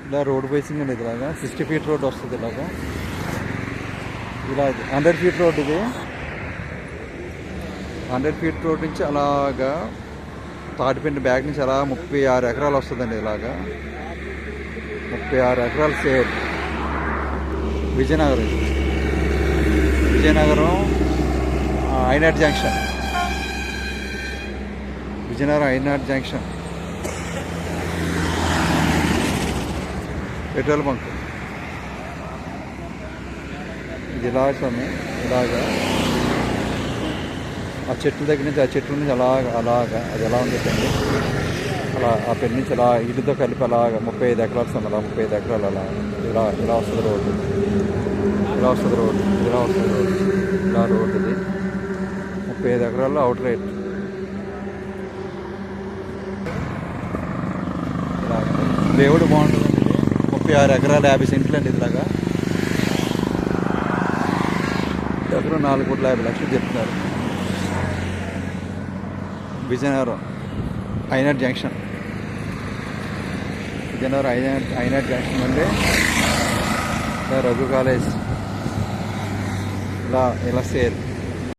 ఇలా road basing అండి. ఇలాగా 60 ఫీట్ రోడ్ వస్తుంది. ఇలా 100 ఫీట్ రోడ్ ఇది. 100 ఫీట్ రోడ్ నుంచి అలాగా తాటిపిండి బ్యాగ్ నుంచి అలా 36 ఎకరాలు వస్తుందండి. ఇలాగా 36 ఎకరాలు sale. Vizianagaram ఐనాట్ junction. Vizianagaram ఐనాట్ junction petrol bunk. ఇది ఇలా స్వామి, ఇలాగా ఆ చెట్ల దగ్గర నుంచి, ఆ చెట్ల నుంచి అలాగా అది ఎలా ఉంటుందండి. అలా ఆ పెళ్లి నుంచి అలా ఇటుతో కలిపి అలాగా 35 ఎకరాలు వస్తుంది. అలా 35 ఎకరాలు అలా ఇలా వస్తుంది రోడ్డు. ఇలా వస్తుంది రోడ్డు. ఇలా రోడ్డు ఇది 35 ఎకరాల్లో అవుట్ రైట్. ఇలాగ దేవుడు బాగుంటుందండి. 36 ఎకరాలు 50 సెంట్లు అండి. ఇలాగా ఎకరం 4,50,00,000 చెప్తున్నారు. విజయనగరం ఐనాట్ జంక్షన్. విజయనగరం ఐనాట్ జంక్షన్ నుండి రఘు కాలేజ్ ఇలా సేల్.